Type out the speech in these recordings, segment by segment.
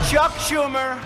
Chuck Schumer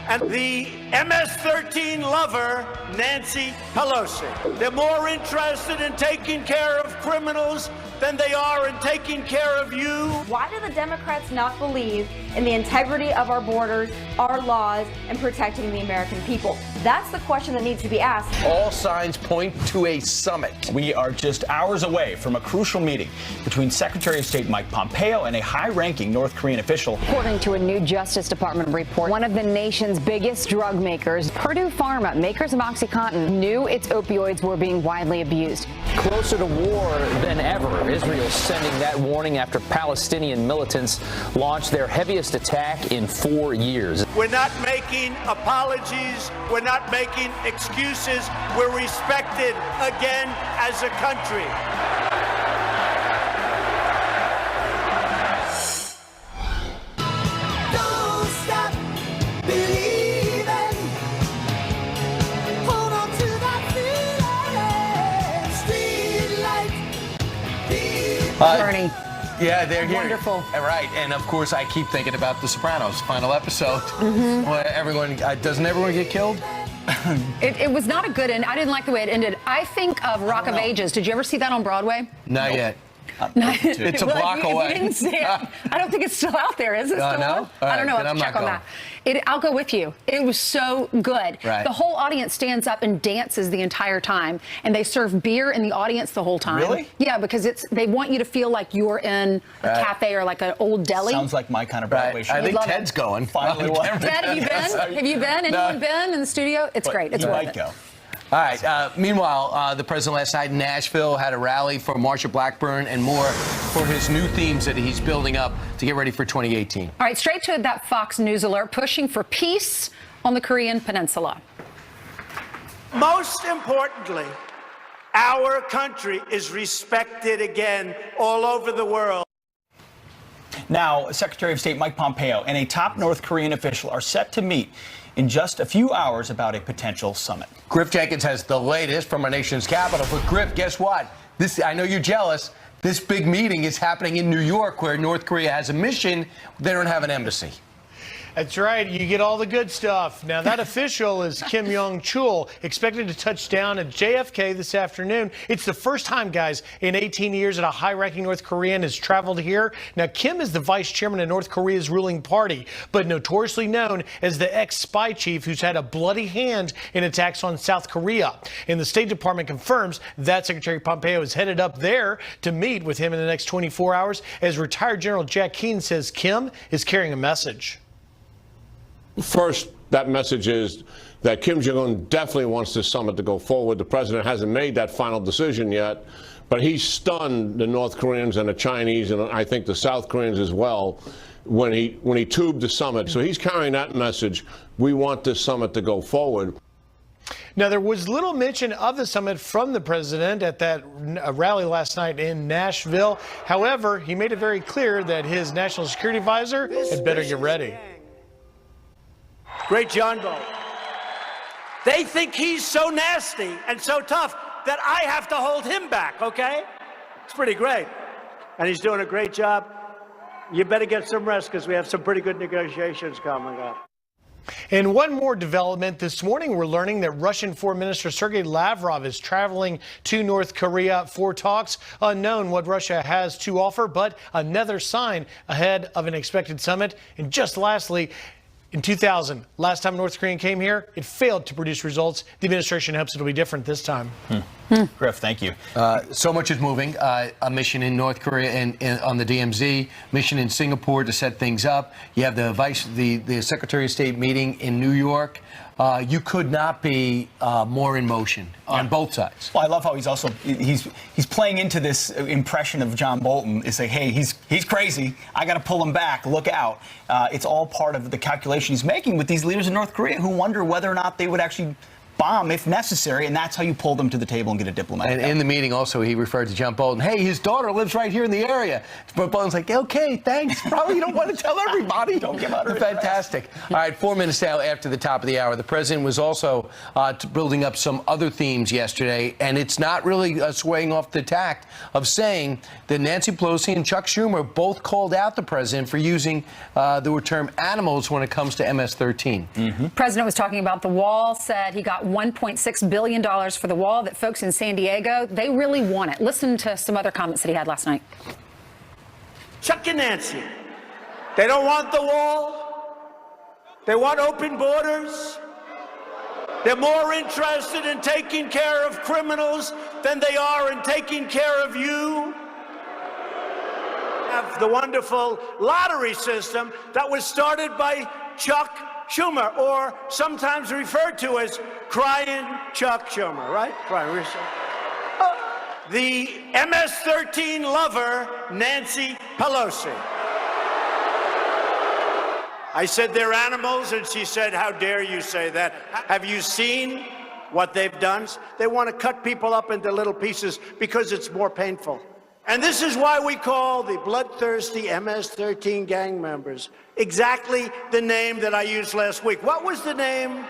and the MS-13 lover, Nancy Pelosi. They're more interested in taking care of criminals than they are in taking care of you. Why do the Democrats not believe in the integrity of our borders, our laws, and protecting the American people? That's the question that needs to be asked. All signs point to a summit. We are just hours away from a crucial meeting between Secretary of State Mike Pompeo and a high-ranking North Korean official. According to a new Justice Department report, one of the nation's biggest drug makers, Purdue Pharma, makers of OxyContin, knew its opioids were being widely abused. Closer to war than ever, Israel sending that warning after Palestinian militants launched their heaviest attack in 4 years. We're not making apologies. We're not making excuses. We're respected again as a country. Don't stop believing. Hold on to that feeling. Street light. Bernie. Yeah, they're here. Wonderful. Right, and of course I keep thinking about The Sopranos final episode. Where everyone doesn't everyone get killed? It was not a good end. I didn't like the way it ended. I think of Rock of Ages. Did you ever see that on Broadway? Not yet. It's a block away. If you didn't see it, I don't think it's still out there. Is it still no? on? I don't know. Then I'll I'm check not on that. I'll go with you. It was so good. Right. The whole audience stands up and dances the entire time, and they serve beer in the audience the whole time. Really? Yeah, because they want you to feel like you're in a cafe or like an old deli. Sounds like my kind of Broadway show. I think Ted's going. Finally, Ted, have you been? Have you been? Anyone been in the studio? It's great. It's you worth might it. go. All right. Meanwhile, the president last night in Nashville had a rally for Marsha Blackburn and more for his new themes that he's building up to get ready for 2018. All right, straight to that Fox News alert, pushing for peace on the Korean Peninsula. Most importantly, our country is respected again all over the world. Now, Secretary of State Mike Pompeo and a top North Korean official are set to meet in just a few hours about a potential summit. Griff Jenkins has the latest from our nation's capital. But Griff, guess what? I know you're jealous. This big meeting is happening in New York, where North Korea has a mission. They don't have an embassy. That's right. You get all the good stuff. Now, that official is Kim Yong-chul, expected to touch down at JFK this afternoon. It's the first time, guys, in 18 years that a high-ranking North Korean has traveled here. Now, Kim is the vice chairman of North Korea's ruling party, but notoriously known as the ex-spy chief who's had a bloody hand in attacks on South Korea. And the State Department confirms that Secretary Pompeo is headed up there to meet with him in the next 24 hours. As retired General Jack Keane says, Kim is carrying a message. First, that message is that Kim Jong-un definitely wants this summit to go forward. The president hasn't made that final decision yet, but he stunned the North Koreans and the Chinese, and I think the South Koreans as well, when he tubed the summit. So he's carrying that message. We want this summit to go forward. Now, there was little mention of the summit from the president at that rally last night in Nashville. However, he made it very clear that his national security advisor had better get ready. Great John Bolton. They think he's so nasty and so tough that I have to hold him back, okay? It's pretty great. And he's doing a great job. You better get some rest because we have some pretty good negotiations coming up. And one more development this morning, we're learning that Russian Foreign Minister Sergei Lavrov is traveling to North Korea for talks. Unknown what Russia has to offer, but another sign ahead of an expected summit. And just lastly, in 2000, last time North Korea came here, it failed to produce results. The administration hopes it'll be different this time. Griff, thank you. So much is moving. A mission in North Korea and on the DMZ, mission in Singapore to set things up. You have the Secretary of State meeting in New York. You could not be more in motion on both sides. Well, I love how he's playing into this impression of John Bolton. It's like, hey, he's crazy. I got to pull him back. Look out. It's all part of the calculation he's making with these leaders in North Korea who wonder whether or not they would actually bomb if necessary, and that's how you pull them to the table and get a diplomatic. And in the meeting also, he referred to John Bolton. Hey, his daughter lives right here in the area. But Bolton's like, okay, thanks. Probably you don't want to tell everybody. Don't give out her Fantastic. All right, 4 minutes now after the top of the hour. The president was also building up some other themes yesterday, and it's not really swaying off the tact of saying that Nancy Pelosi and Chuck Schumer both called out the president for using the term animals when it comes to MS-13. The president was talking about the wall, said he got $1.6 billion for the wall, that folks in San Diego, they really want it. Listen to some other comments that he had last night. Chuck and Nancy, they don't want the wall. They want open borders. They're more interested in taking care of criminals than they are in taking care of you. Have the wonderful lottery system that was started by Chuck Schumer, or sometimes referred to as Crying Chuck Schumer, right? Crying. The MS-13 lover, Nancy Pelosi. I said they're animals, and she said, how dare you say that? Have you seen what they've done? They want to cut people up into little pieces because it's more painful. And this is why we call the bloodthirsty MS-13 gang members exactly the name that I used last week. What was the name?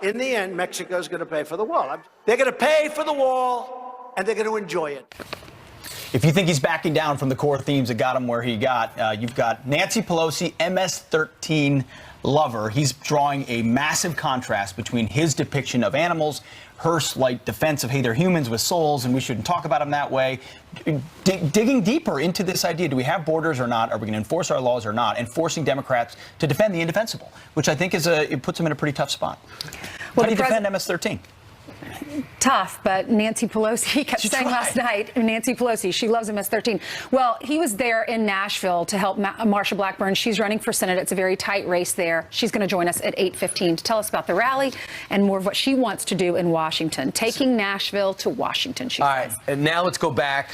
In the end, Mexico's going to pay for the wall. They're going to pay for the wall, and they're going to enjoy it. If you think he's backing down from the core themes that got him where he got, you've got Nancy Pelosi, MS-13 lover. He's drawing a massive contrast between his depiction of animals, her slight defense of, hey, they're humans with souls, and we shouldn't talk about them that way. Digging deeper into this idea, do we have borders or not? Are we going to enforce our laws or not? And forcing Democrats to defend the indefensible, which I think it puts them in a pretty tough spot. How do you defend MS-13? Tough, but Nancy Pelosi kept saying last night, Nancy Pelosi, she loves MS-13. Well, he was there in Nashville to help Marsha Blackburn. She's running for Senate. It's a very tight race there. She's going to join us at 8:15 to tell us about the rally and more of what she wants to do in Washington, taking Nashville to Washington, she says. All right, and now let's go back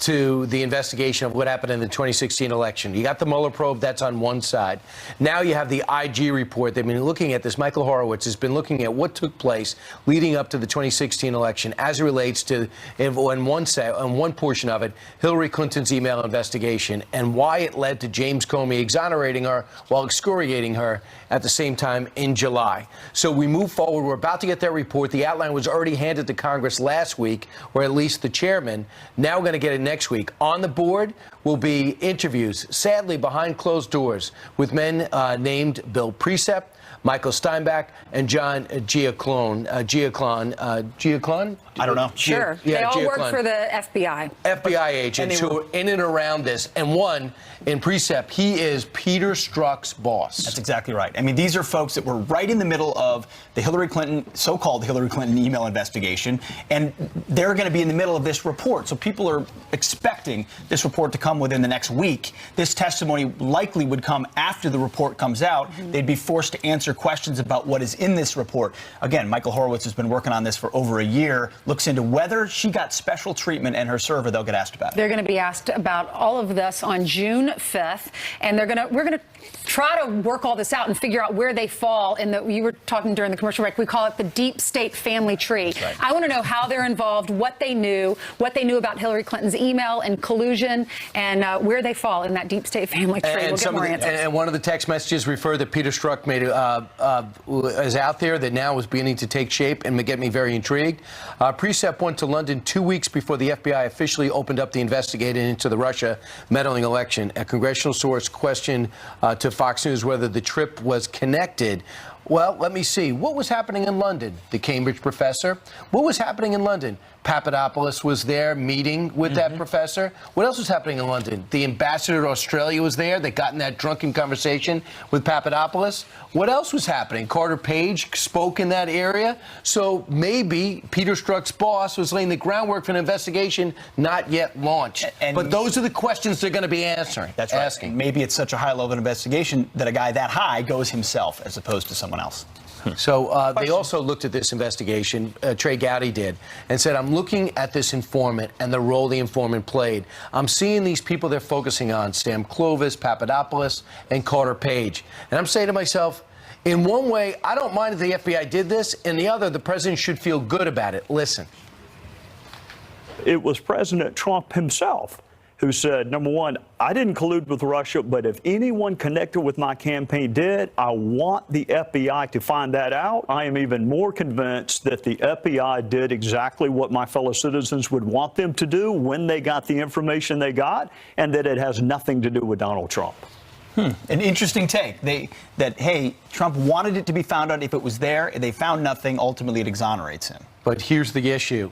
to the investigation of what happened in the 2016 election. You got the Mueller probe, that's on one side. Now you have the IG report. They've been looking at this. Michael Horowitz has been looking at what took place leading up to the 2016 election as it relates to, on one portion of it, Hillary Clinton's email investigation and why it led to James Comey exonerating her while excoriating her at the same time in July. So we move forward. We're about to get that report. The outline was already handed to Congress last week, or at least the chairman. Now we're going to get it next week. On the board will be interviews, sadly behind closed doors, with men named Bill Precept, Michael Steinbach, and John Giaclone. Giaclone? I don't know. Sure. Yeah, they all work Giaclone. for the FBI. FBI agents who are in and around this. And one, in Precept, he is Peter Strzok's boss. That's exactly right. I mean, these are folks that were right in the middle of the Hillary Clinton, so-called Hillary Clinton email investigation, and they're going to be in the middle of this report. So people are expecting this report to come within the next week. This testimony likely would come after the report comes out. They'd be forced to answer questions about what is in this report. Again, Michael Horowitz has been working on this for over a year, looks into whether she got special treatment and her server. They'll get asked about it. They're going to be asked about all of this on June 5th, and we're going to try to work all this out and figure out where they fall in the, you were talking during the commercial break, we call it the deep state family tree. Right. I want to know how they're involved, what they knew about Hillary Clinton's email and collusion, and where they fall in that deep state family tree. We'll get more answers. And one of the text messages referred that Peter Strzok made is out there that now is beginning to take shape and get me very intrigued. Precept went to London 2 weeks before the FBI officially opened up the investigation into the Russia meddling election. A congressional source questioned to Fox News whether the trip was connected. Well, let me see. What was happening in London? The Cambridge professor. What was happening in London? Papadopoulos was there meeting with that professor. What else was happening in London? The ambassador to Australia was there. They got in that drunken conversation with Papadopoulos. What else was happening? Carter Page spoke in that area. So maybe Peter Strzok's boss was laying the groundwork for an investigation not yet launched. But those are the questions they're going to be answering. That's right. Asking. Maybe it's such a high-level investigation that a guy that high goes himself as opposed to someone else. So they also looked at this investigation, Trey Gowdy did, and said, I'm looking at this informant and the role the informant played. I'm seeing these people they're focusing on, Sam Clovis, Papadopoulos, and Carter Page. And I'm saying to myself, In one way, I don't mind if the FBI did this. In the other, the president should feel good about it. Listen. It was President Trump himself who said, number one, I didn't collude with Russia, but if anyone connected with my campaign did, I want the FBI to find that out. I am even more convinced that the FBI did exactly what my fellow citizens would want them to do when they got the information they got, and that it has nothing to do with Donald Trump. An interesting take. Hey, Trump wanted it to be found out if it was there. They found nothing. Ultimately, it exonerates him. But here's the issue.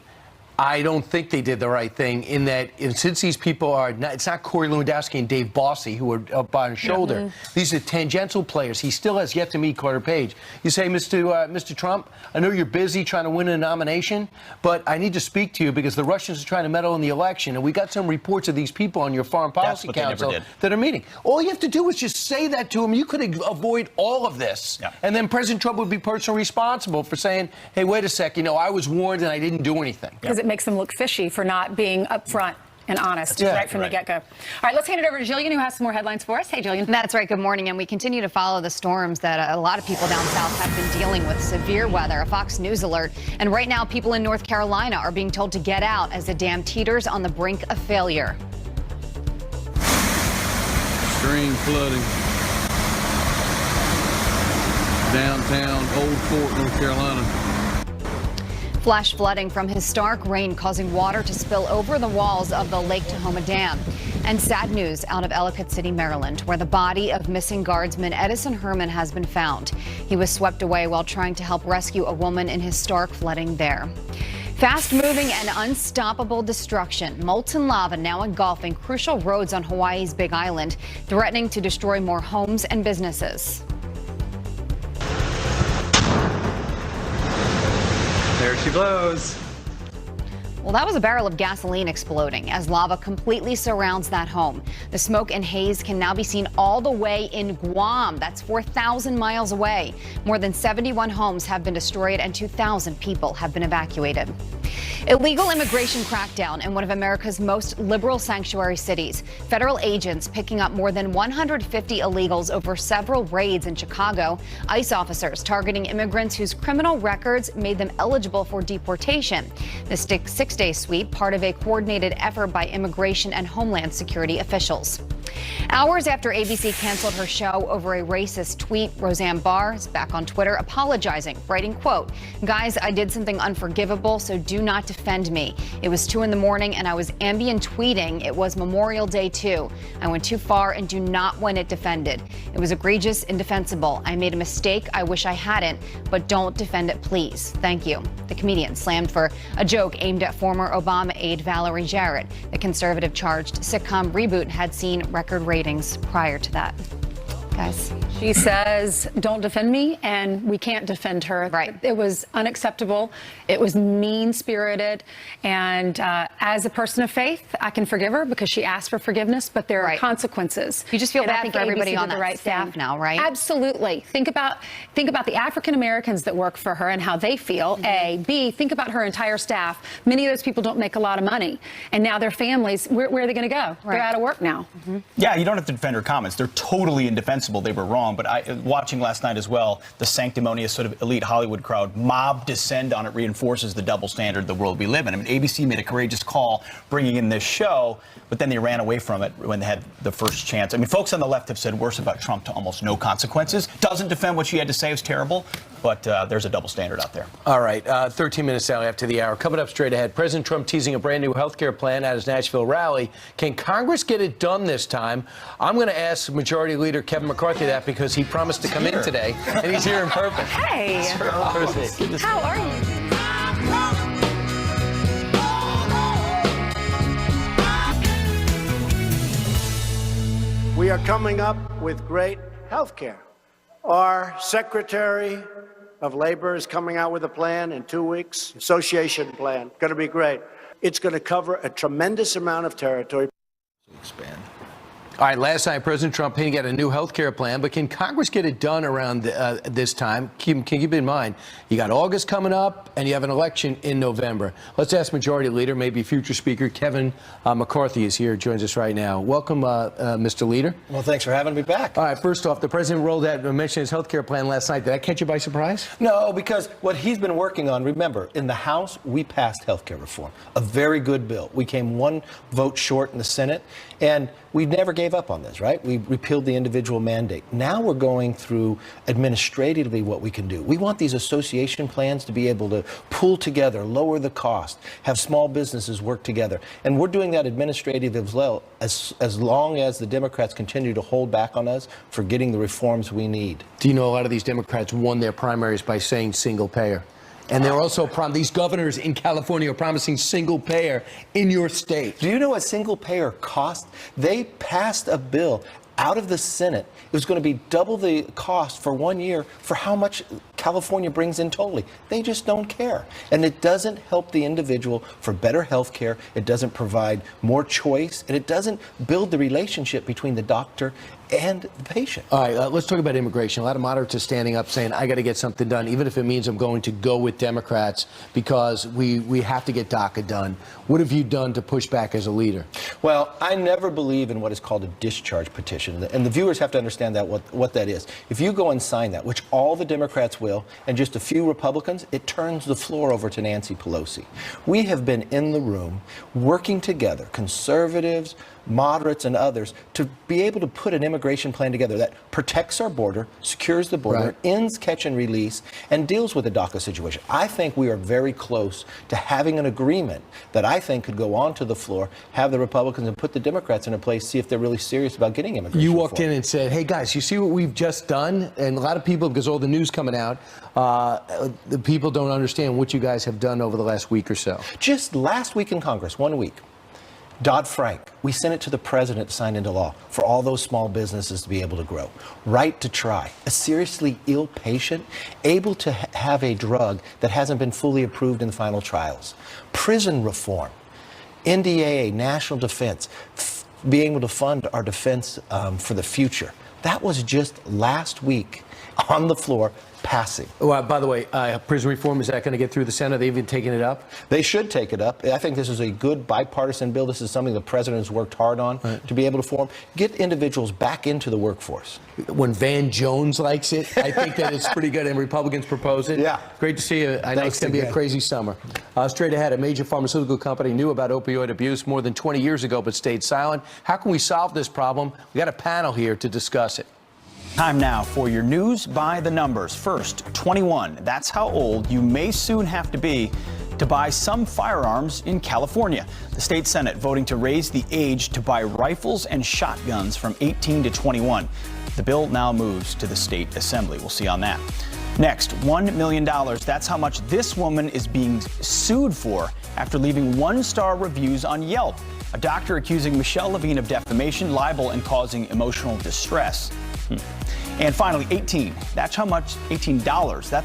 I don't think they did the right thing in that since these people are not, it's not Corey Lewandowski and Dave Bossy who are up on his shoulder. These are tangential players. He still has yet to meet Carter Page. You say, Mr. Trump, I know you're busy trying to win a nomination, but I need to speak to you because the Russians are trying to meddle in the election, and we got some reports of these people on your Foreign Policy Council that are meeting. All you have to do is just say that to him. You could avoid all of this, and then President Trump would be personally responsible for saying, hey, wait a sec, I was warned and I didn't do anything. Because it makes them look fishy for not being upfront and honest right from the get-go. All right, let's hand it over to Jillian, who has some more headlines for us. Hey, Jillian. That's right. Good morning. And we continue to follow the storms that a lot of people down south have been dealing with. Severe weather, a Fox News alert. And right now, people in North Carolina are being told to get out as the dam teeters on the brink of failure. Extreme flooding. Downtown Old Fort, North Carolina. Flash flooding from historic rain causing water to spill over the walls of the Lake Tahoma Dam. And sad news out of Ellicott City, Maryland, where the body of missing guardsman Edison Herman has been found. He was swept away while trying to help rescue a woman in historic flooding there. Fast-moving and unstoppable destruction. Molten lava now engulfing crucial roads on Hawaii's Big Island, threatening to destroy more homes and businesses. There she blows. Well, that was a barrel of gasoline exploding as lava completely surrounds that home. The smoke and haze can now be seen all the way in Guam. That's 4,000 miles away. More than 71 homes have been destroyed and 2,000 people have been evacuated. Illegal immigration crackdown in one of America's most liberal sanctuary cities. Federal agents picking up more than 150 illegals over several raids in Chicago. ICE officers targeting immigrants whose criminal records made them eligible for deportation. The six-day sweep, part of a coordinated effort by immigration and Homeland Security officials. Hours after ABC canceled her show over a racist tweet, Roseanne Barr is back on Twitter apologizing, writing, quote, "Guys, I did something unforgivable, so do not defend me. It was 2 a.m. and I was ambient tweeting. It was Memorial Day too. I went too far and do not want it defended. It was egregious, indefensible. I made a mistake. I wish I hadn't, but don't defend it, please. Thank you." The comedian slammed for a joke aimed at former Obama aide Valerie Jarrett. The conservative charged sitcom reboot had seen record ratings prior to that. Guys. She says, don't defend me, and we can't defend her. Right. It was unacceptable. It was mean-spirited. And as a person of faith, I can forgive her because she asked for forgiveness, but there are consequences. You just feel And I bad think for everybody ABC on did the that right staff thing. now, right? Absolutely. Think about the African Americans that work for her and how they feel, A. B, think about her entire staff. Many of those people don't make a lot of money. And now their families, where are they going to go? They're out of work now. Yeah, you don't have to defend her comments. They're totally indefensible. They were wrong. But watching last night as well, the sanctimonious sort of elite Hollywood crowd mob descend on it reinforces the double standard the world we live in. I mean, ABC made a courageous call bringing in this show, but then they ran away from it when they had the first chance. I mean, folks on the left have said worse about Trump to almost no consequences. Doesn't defend what she had to say. It was terrible. But there's a double standard out there. All right, 13 minutes now after the hour. Coming up straight ahead, President Trump teasing a brand new health care plan at his Nashville rally. Can Congress get it done this time? I'm going to ask Majority Leader Kevin McCarthy that because he promised to come in today, and he's here in person. Hey. How are you? We are coming up with great health care. Our Secretary of Labor is coming out with a plan in 2 weeks, association plan, going to be great. It's going to cover a tremendous amount of territory. Expand. All right, last night, President Trump hinting at a new health care plan, but can Congress get it done around this time? Keep in mind, you got August coming up, and you have an election in November. Let's ask Majority Leader, maybe future Speaker Kevin McCarthy is here, joins us right now. Welcome, Mr. Leader. Well, thanks for having me back. All right, first off, the President rolled out and mentioned his health care plan last night. Did that catch you by surprise? No, because what he's been working on, remember, in the House, we passed health care reform, a very good bill. We came one vote short in the Senate, and we never gave up on this, right? We repealed the individual mandate. Now we're going through administratively what we can do. We want these association plans to be able to pool together, lower the cost, have small businesses work together. And we're doing that administratively as well, as long as the Democrats continue to hold back on us for getting the reforms we need. Do you know a lot of these Democrats won their primaries by saying single payer? And they're also these governors in California are promising single payer in your state. Do you know what single payer cost? They passed a bill out of the Senate. It was going to be double the cost for 1 year for how much California brings in totally. They just don't care. And it doesn't help the individual for better health care. It doesn't provide more choice. And it doesn't build the relationship between the doctor and the patient. All right, let's talk about immigration. A lot of moderates are standing up saying, I got to get something done, even if it means I'm going to go with Democrats because we have to get DACA done. What have you done to push back as a leader? Well, I never believe in what is called a discharge petition. And the viewers have to understand that what that is. If you go and sign that, which all the Democrats will, and just a few Republicans, it turns the floor over to Nancy Pelosi. We have been in the room working together, conservatives, moderates, and others, to be able to put an immigration plan together that protects our border, secures the border, Right. ends catch and release, and deals with the DACA situation. I think we are very close to having an agreement that I think could go onto the floor, have the Republicans and put the Democrats in a place, see if they're really serious about getting immigration You walked reform. in and said, hey, guys, you see what we've just done? And a lot of people, because all the news coming out, the people don't understand what you guys have done over the last week or so. Just last week in Congress, 1 week, Dodd-Frank, we sent it to the president to sign into law for all those small businesses to be able to grow. Right to try. A seriously ill patient able to have a drug that hasn't been fully approved in the final trials. Prison reform. NDAA, national defense, being able to fund our defense for the future. That was just last week on the floor, passing. Well, by the way, prison reform, is that going to get through the Senate? They've even taken it up? They should take it up. I think this is a good bipartisan bill. This is something the president has worked hard on to be able to form. Get individuals back into the workforce. When Van Jones likes it, I think that it's pretty good, and Republicans propose it. Yeah. Great to see you. I know Thanks it's going to be a again. crazy summer. Straight ahead, a major pharmaceutical company knew about opioid abuse more than 20 years ago but stayed silent. How can we solve this problem? We got a panel here to discuss it. Time now for your news by the numbers. First, 21. That's how old you may soon have to be to buy some firearms in California. The state Senate voting to raise the age to buy rifles and shotguns from 18 to 21. The bill now moves to the state assembly. We'll see on that. Next, $1 million. That's how much this woman is being sued for after leaving one-star reviews on Yelp. A doctor accusing Michelle Levine of defamation, libel, and causing emotional distress. And finally, $18. That's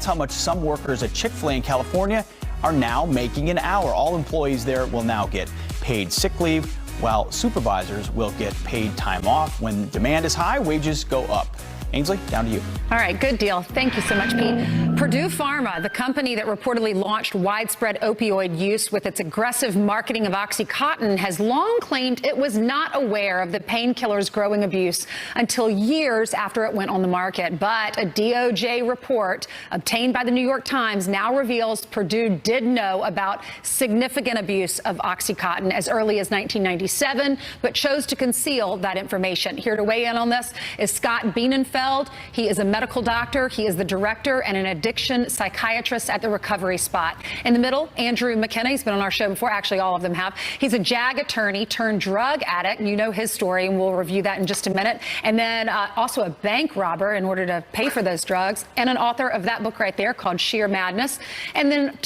how much some workers at Chick-fil-A in California are now making an hour. All employees there will now get paid sick leave, while supervisors will get paid time off. When demand is high, wages go up. Ainsley, down to you. All right, good deal. Thank you so much, Pete. Purdue Pharma, the company that reportedly launched widespread opioid use with its aggressive marketing of OxyContin, has long claimed it was not aware of the painkiller's growing abuse until years after it went on the market. But a DOJ report obtained by the New York Times now reveals Purdue did know about significant abuse of OxyContin as early as 1997, but chose to conceal that information. Here to weigh in on this is Scott Bienenfeld. He is a medical doctor. He is the director and an addiction psychiatrist at the Recovery Spot. In the middle, Andrew McKenna. He's been on our show before. Actually, all of them have. He's a JAG attorney turned drug addict. You know his story, and we'll review that in just a minute. And then also a bank robber in order to pay for those drugs, and an author of that book right there called Sheer Madness. And then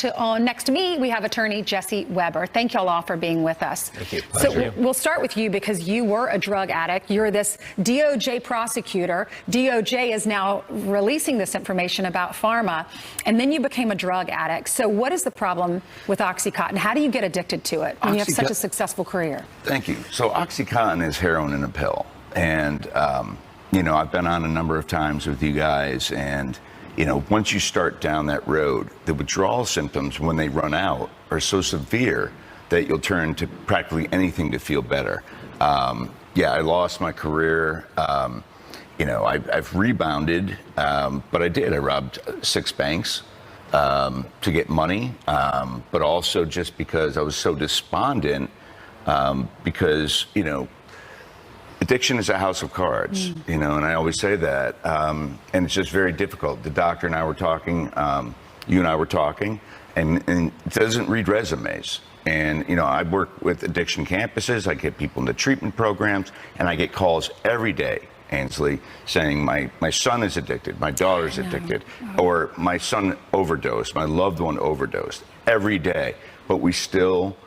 next to me, we have attorney Jesse Weber. Thank y'all all for being with us. Thank you. So we'll start with you because you were a drug addict. You're this DOJ prosecutor. DOJ is now releasing this information about pharma, and then you became a drug addict. So what is the problem with OxyContin? How do you get addicted to it when you have such a successful career? Thank you. So OxyContin is heroin in a pill. And, you know, I've been on a number of times with you guys, and, you know, once you start down that road, the withdrawal symptoms, when they run out, are so severe that you'll turn to practically anything to feel better. Yeah, I lost my career. You know, I've rebounded, but I did. I robbed 6 banks to get money, but also just because I was so despondent, because, you know, addiction is a house of cards, you know, and I always say that. And it's just very difficult. The doctor and I were talking, you and I were talking, and it doesn't read resumes. And, you know, I work with addiction campuses. I get people into treatment programs, and I get calls every day, Ainsley, saying my son is addicted, my daughter's addicted, or my son overdosed, my loved one overdosed, every day. But we still,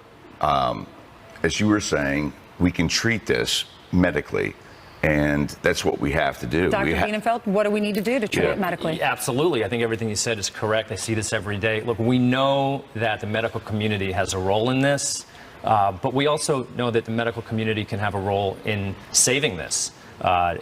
as you were saying, we can treat this medically, and that's what we have to do. Dr. Bienenfeld, what do we need to do to treat it medically? Absolutely. I think everything you said is correct. I see this every day. Look, we know that the medical community has a role in this, but we also know that the medical community can have a role in saving this. Well,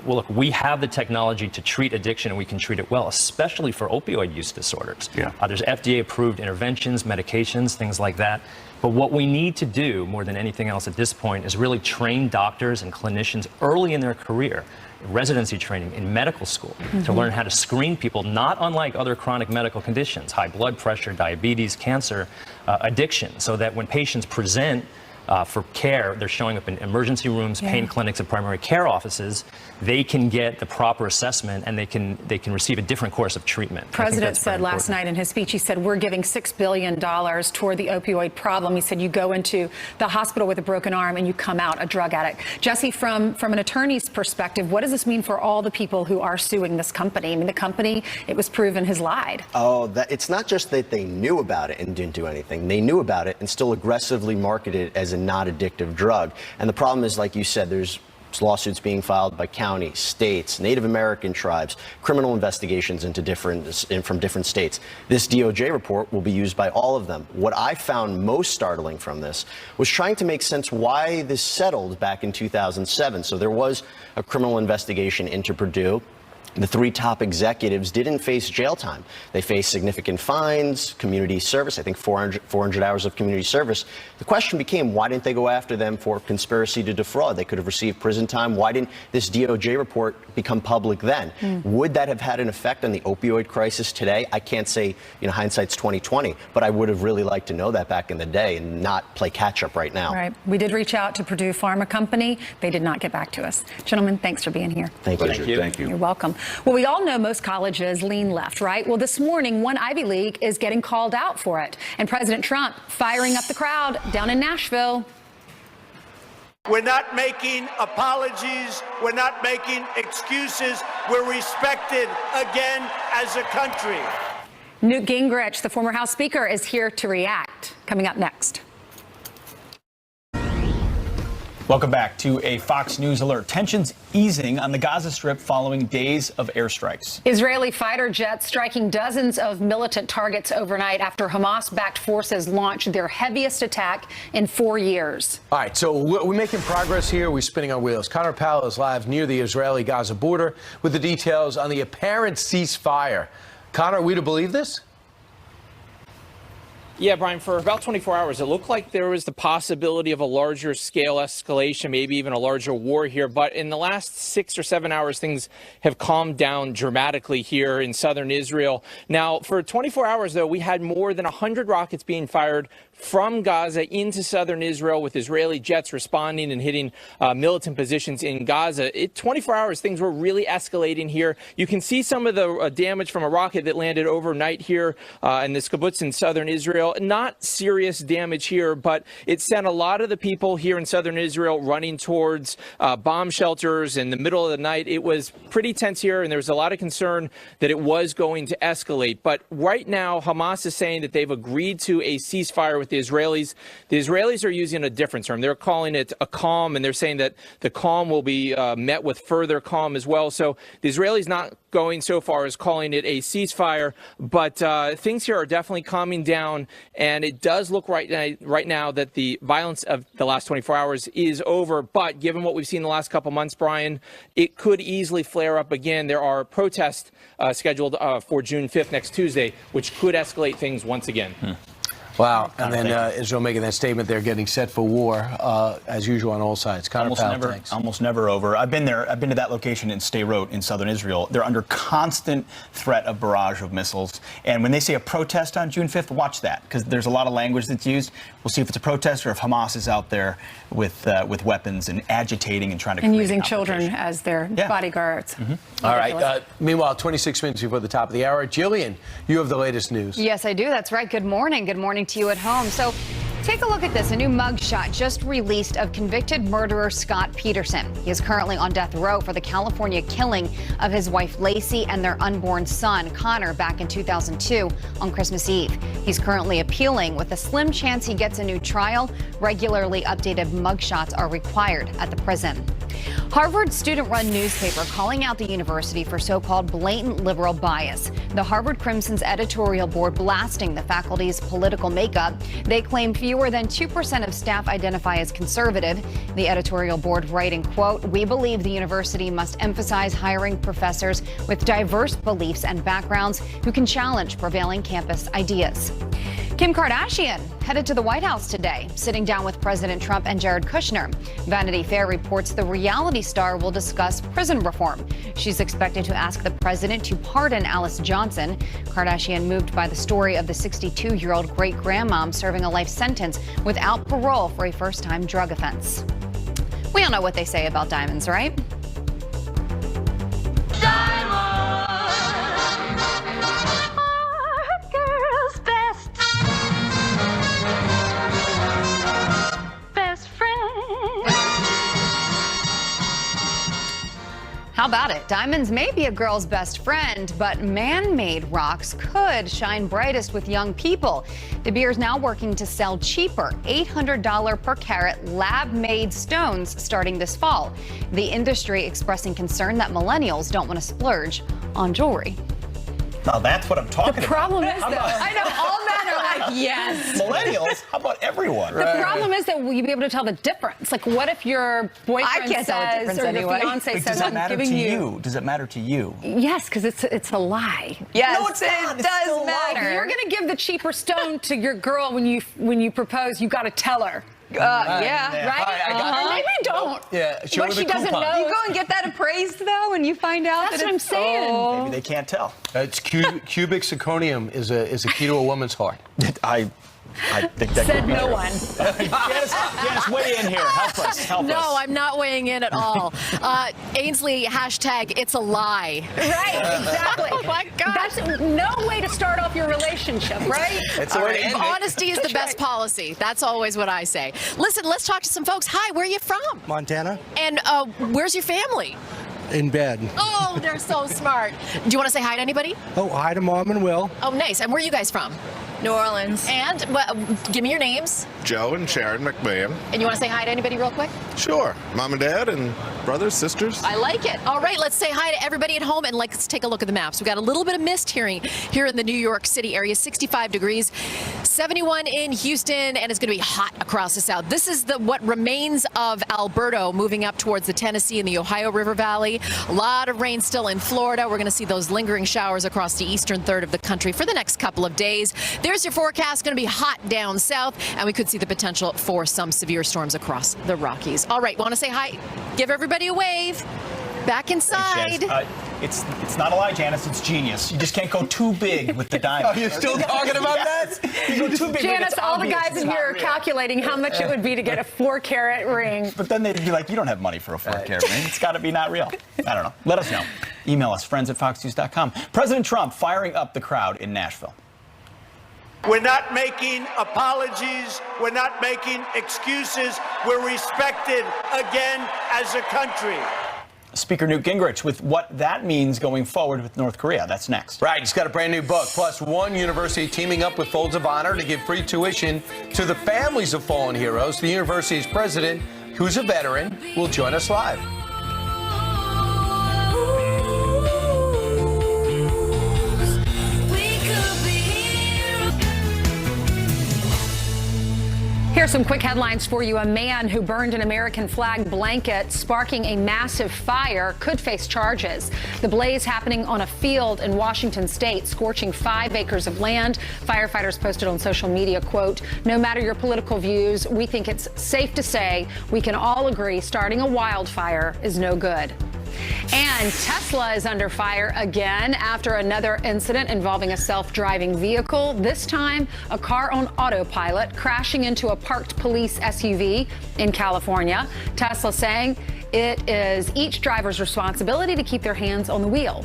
look, we have the technology to treat addiction, and we can treat it well, especially for opioid use disorders. There's FDA-approved interventions, medications, things like that. But what we need to do more than anything else at this point is really train doctors and clinicians early in their career, residency training in medical school, to learn how to screen people, not unlike other chronic medical conditions, high blood pressure, diabetes, cancer, addiction, so that when patients present for care, they're showing up in emergency rooms, pain clinics, and primary care offices. They can get the proper assessment, and they can receive a different course of treatment. The President said last night in his speech, he said, we're giving $6 billion toward the opioid problem. He said, you go into the hospital with a broken arm and you come out a drug addict. Jesse, from an attorney's perspective, what does this mean for all the people who are suing this company? I mean, the company, it was proven, has lied. Oh, it's not just that they knew about it and didn't do anything. They knew about it and still aggressively marketed it as a not addictive drug. And the problem is, like you said, there's lawsuits being filed by counties, states, Native American tribes, criminal investigations from different states. This DOJ report will be used by all of them. What I found most startling from this was trying to make sense why this settled back in 2007. So there was a criminal investigation into Purdue. The 3 top executives didn't face jail time. They faced significant fines, community service, I think 400 hours of community service. The question became, why didn't they go after them for conspiracy to defraud? They could have received prison time. Why didn't this DOJ report become public then? Would that have had an effect on the opioid crisis today? I can't say, you know, hindsight's 20/20, but I would have really liked to know that back in the day and not play catch up right now. Right. We did reach out to Purdue Pharma Company. They did not get back to us. Gentlemen, thanks for being here. Thank you. Thank you. You're welcome. Well, we all know most colleges lean left, right? Well, this morning, one Ivy League is getting called out for it. And President Trump firing up the crowd down in Nashville. We're not making apologies. We're not making excuses. We're respected again as a country. Newt Gingrich, the former House Speaker, is here to react. Coming up next. Welcome back to a Fox News alert. Tensions easing on the Gaza Strip following days of airstrikes. Weisraeli fighter jets striking dozens of militant targets overnight after Hamas-backed forces launched their heaviest attack in 4 years. All right, so we're making progress here. We're spinning our wheels. Connor Powell is live near the Israeli-Gaza border with the details on the apparent ceasefire. Connor, are we to believe this? Yeah, Brian, for about 24 hours, it looked like there was the possibility of a larger scale escalation, maybe even a larger war here. But in the last 6 or 7 hours, things have calmed down dramatically here in southern Israel. Now, for 24 hours, though, we had more than 100 rockets being fired from Gaza into southern Israel, with Israeli jets responding and hitting militant positions in Gaza. 24 hours, things were really escalating here. You can see some of the damage from a rocket that landed overnight here in this kibbutz in southern Israel. Not serious damage here, but it sent a lot of the people here in southern Israel running towards bomb shelters in the middle of the night. It was pretty tense here, and there was a lot of concern that it was going to escalate. But right now, Hamas is saying that they've agreed to a ceasefire with with the Israelis. The Israelis are using a different term. They're calling it a calm, and they're saying that the calm will be met with further calm as well. So the Israelis not going so far as calling it a ceasefire, but things here are definitely calming down, and it does look right now that the violence of the last 24 hours is over. But given what we've seen the last couple months, Brian, it could easily flare up again. There are protests scheduled for June 5th, next Tuesday, which could escalate things once again. Wow. And then Israel making that statement, they're getting set for war, as usual on all sides. Connor Powell, thanks. Almost never over. I've been there. I've been to that location in Sderot in southern Israel. They're under constant threat of barrage of missiles. And when they say a protest on June 5th, watch that, because there's a lot of language that's used. We'll see if it's a protest or if Hamas is out there with weapons and agitating and trying to and create using an children as their bodyguards. All right. Meanwhile, 26 minutes before the top of the hour, Jillian, you have the latest news. Yes, I do. That's right. Good morning. Good morning to you at home. So take a look at this. A new mugshot just released of convicted murderer Scott Peterson. He is currently on death row for the California killing of his wife Lacey and their unborn son Connor back in 2002 on Christmas Eve. He's currently appealing with a slim chance he gets a new trial. Regularly updated mugshots are required at the prison. Harvard student-run newspaper calling out the university for so-called blatant liberal bias. The Harvard Crimson's editorial board blasting the faculty's political makeup. They claim fewer than 2% of staff identify as conservative. The editorial board writing, quote, "We believe the university must emphasize hiring professors with diverse beliefs and backgrounds who can challenge prevailing campus ideas." Kim Kardashian headed to the White House today, sitting down with President Trump and Jared Kushner. Vanity Fair reports the reality star will discuss prison reform. She's expected to ask the president to pardon Alice Johnson. Kardashian moved by the story of the 62-year-old great-grandmom serving a life sentence without parole for a first-time drug offense. We all know what they say about diamonds, right? How about it? Diamonds may be a girl's best friend, but man-made rocks could shine brightest with young people. De Beers now working to sell cheaper, $800 per carat lab-made stones starting this fall. The industry expressing concern that millennials don't want to splurge on jewelry. Now that's what I'm talking about. The problem is, though, I know all men are like, yes. Millennials? How about everyone? The problem is that will you be able to tell the difference? Like, what if your boyfriend can't tell the says, difference or anyway. the fiance Like, says, does it I'm matter giving to you? Does it matter to you? Yes, because it's a lie. Yes, No, it's not. it It's still does a lie. matter. If you're going to give the cheaper stone to your girl when you propose, you got to tell her. Yeah. Right? All right, I got Or maybe don't. Yeah, show But her she the doesn't coupon. know. You go and get that appraised, though, and you find out That's that what I'm it's saying. Maybe they can't tell. It's cubic zirconium is a key to a woman's heart. I think that Said could be no true. one. Janice, weigh in here. Help us. Help us. No, I'm not weighing in at all. Ainsley, hashtag it's a lie. Right, exactly. Oh my God. That's no way to start off your relationship, right? It's the way to end it. Honesty is the best policy. That's always what I say. Listen, let's talk to some folks. Hi, where are you from? Montana. And where's your family? In bed. Oh, they're so smart. Do you want to say hi to anybody? Oh, hi to Mom and Will. Oh, nice. And where are you guys from? New Orleans. And give me your names. Joe and Sharon McMahon. And you want to say hi to anybody real quick? Sure. Mom and Dad and brothers, sisters. I like it. All right, let's say hi to everybody at home and let's take a look at the maps. We've got a little bit of mist here in the New York City area, 65 degrees, 71 in Houston, and it's going to be hot across the south. This is what remains of Alberto moving up towards the Tennessee and the Ohio River Valley. A lot of rain still in Florida. We're going to see those lingering showers across the eastern third of the country for the next couple of days. There's your forecast. Going to be hot down south, and we could see the potential for some severe storms across the Rockies. All right, want to say hi? Give everybody a wave. Back inside. It's not a lie, Janice. It's genius. You just can't go too big with the diamond. Oh, you're still talking about that? You go too big. Janice, it's all the obvious guys it's in not here are real. calculating how much it would be to get a 4-carat ring. But then they'd be like, you don't have money for a 4-carat ring. It's got to be not real. I don't know. Let us know. Email us, friends@foxnews.com. President Trump firing up the crowd in Nashville. We're not making apologies. We're not making excuses. We're respected again as a country. Speaker Newt Gingrich with what that means going forward with North Korea. That's next. Right, he's got a brand new book. Plus, one university teaming up with Folds of Honor to give free tuition to the families of fallen heroes. The university's president, who's a veteran, will join us live. Here's some quick headlines for you. A man who burned an American flag blanket, sparking a massive fire, could face charges. The blaze happening on a field in Washington state, scorching 5 acres of land. Firefighters posted on social media, quote, "No matter your political views, we think it's safe to say we can all agree starting a wildfire is no good." And Tesla is under fire again after another incident involving a self-driving vehicle, this time a car on autopilot crashing into a parked police SUV in California. Tesla saying it is each driver's responsibility to keep their hands on the wheel.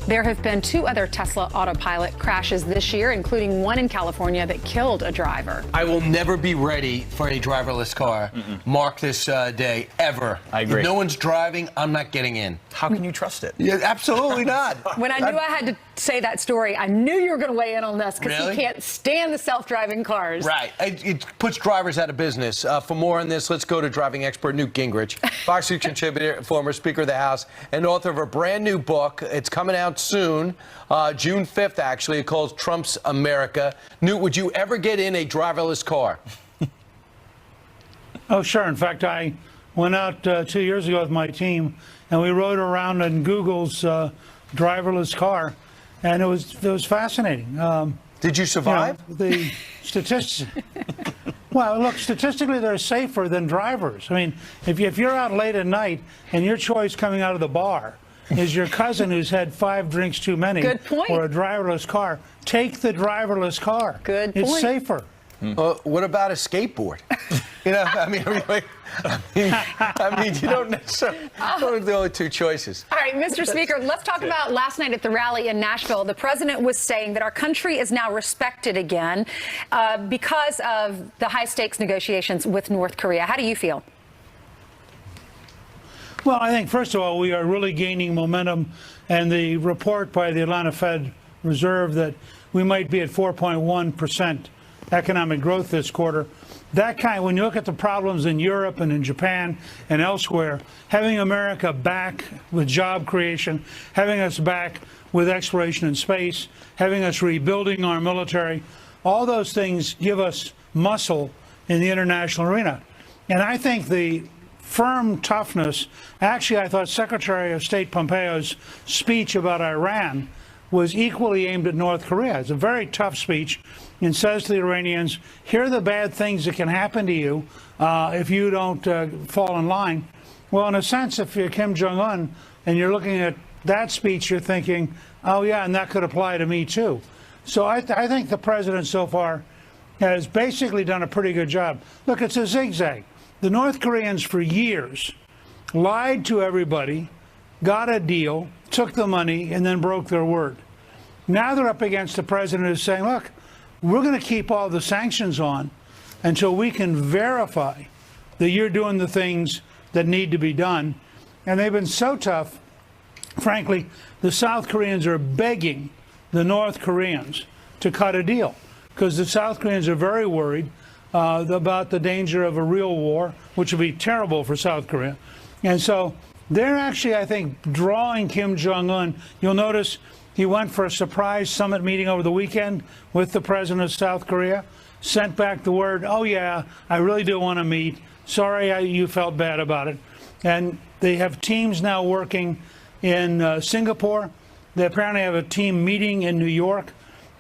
There have been 2 other Tesla autopilot crashes this year, including one in California that killed a driver. I will never be ready for a driverless car. Mark this day, ever. I agree. If no one's driving, I'm not getting in. How can you trust it? Yeah, absolutely not. When I knew I had to say that story, I knew you were going to weigh in on this because Really? he can't stand the self-driving cars. Right. It puts drivers out of business. For more on this, let's go to driving expert Newt Gingrich, Fox News contributor, former Speaker of the House, and author of a brand new book. It's coming out soon, June 5th, actually. It calls Trump's America. Newt, would you ever get in a driverless car? Oh, sure. In fact, I went out 2 years ago with my team, and we rode around in Google's driverless car, and it was fascinating. Did you survive? The statistics. Well, look, statistically, they're safer than drivers. I mean, if you're out late at night and your choice coming out of the bar is your cousin who's had 5 drinks too many, Good point. or a driverless car, take the driverless car. Good It's point. safer. What about a skateboard? You know, I mean, you don't necessarily. Those are the only 2 choices. All right, Mr. Speaker, let's talk about last night at the rally in Nashville. The president was saying that our country is now respected again because of the high-stakes negotiations with North Korea. How do you feel? Well, I think, first of all, we are really gaining momentum, and the report by the Atlanta Fed Reserve that we might be at 4.1% economic growth this quarter. When you look at the problems in Europe and in Japan and elsewhere, having America back with job creation, having us back with exploration in space, having us rebuilding our military, all those things give us muscle in the international arena. And I think the firm toughness, actually, I thought Secretary of State Pompeo's speech about Iran was equally aimed at North Korea. It's a very tough speech, and says to the Iranians, here are the bad things that can happen to you if you don't fall in line. Well, in a sense, if you're Kim Jong-un and you're looking at that speech, you're thinking, oh, yeah, and that could apply to me, too. So I think the president so far has basically done a pretty good job. Look, it's a zigzag. The North Koreans for years lied to everybody, got a deal, took the money, and then broke their word. Now they're up against the president who's saying, look, we're going to keep all the sanctions on until we can verify that you're doing the things that need to be done. And they've been so tough, frankly, the South Koreans are begging the North Koreans to cut a deal because the South Koreans are very worried about the danger of a real war, which would be terrible for South Korea. And so they're actually, I think, drawing Kim Jong-un. You'll notice he went for a surprise summit meeting over the weekend with the president of South Korea, sent back the word, oh, yeah, I really do want to meet. Sorry you felt bad about it. And they have teams now working in Singapore. They apparently have a team meeting in New York.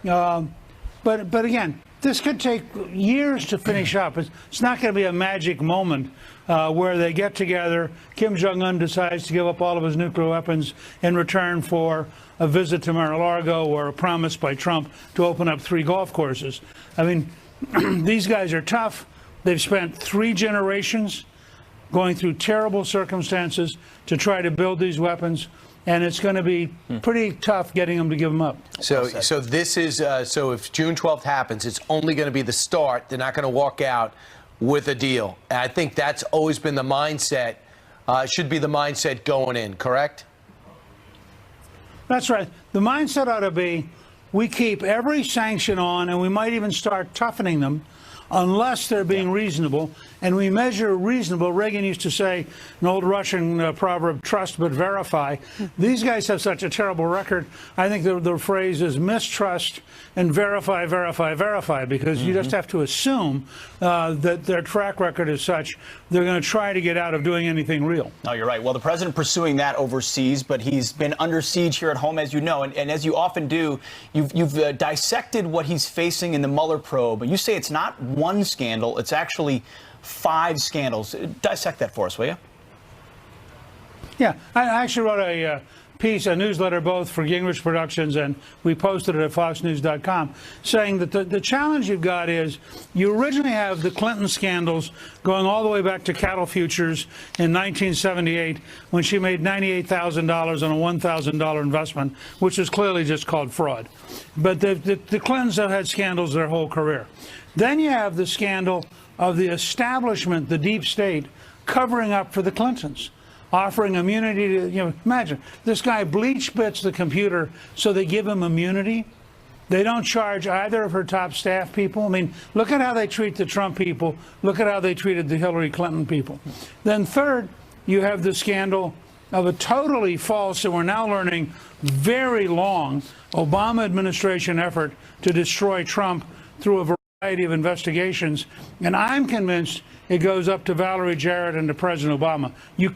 But again, this could take years to finish up. It's not going to be a magic moment where they get together, Kim Jong-un decides to give up all of his nuclear weapons in return for a visit to Mar-a-Lago or a promise by Trump to open up 3 golf courses. I mean, these guys are tough. They've spent 3 generations going through terrible circumstances to try to build these weapons, and it's going to be pretty tough getting them to give them up. So this is so if June 12th happens, it's only going to be the start. They're not going to walk out with a deal. And I think that's always been the mindset should be the mindset going in, correct? That's right. The mindset ought to be we keep every sanction on, and we might even start toughening them unless they're being reasonable. And we measure reasonable. Reagan used to say, an old Russian proverb, trust but verify. These guys have such a terrible record. I think the phrase is mistrust and verify, verify, verify, because you just have to assume that their track record is such they're going to try to get out of doing anything real. No, you're right. Well, the president pursuing that overseas, but he's been under siege here at home, as you know. And as you often do, you've dissected what he's facing in the Mueller probe. You say it's not one scandal, it's actually 5 scandals. Dissect that for us, will you? Yeah, I actually wrote a piece, a newsletter, both for Gingrich Productions, and we posted it at foxnews.com, saying that the challenge you've got is you originally have the Clinton scandals going all the way back to cattle futures in 1978 when she made $98,000 on a $1,000 investment, which is clearly just called fraud. But the Clintons have had scandals their whole career. Then you have the scandal of the establishment, the deep state, covering up for the Clintons, offering immunity to, imagine, this guy bleach bits the computer so they give him immunity. They don't charge either of her top staff people. I mean, look at how they treat the Trump people. Look at how they treated the Hillary Clinton people. Then third, you have the scandal of a totally false, and we're now learning, very long Obama administration effort to destroy Trump through a variety of investigations. And I'm convinced it goes up to Valerie Jarrett and to President Obama. You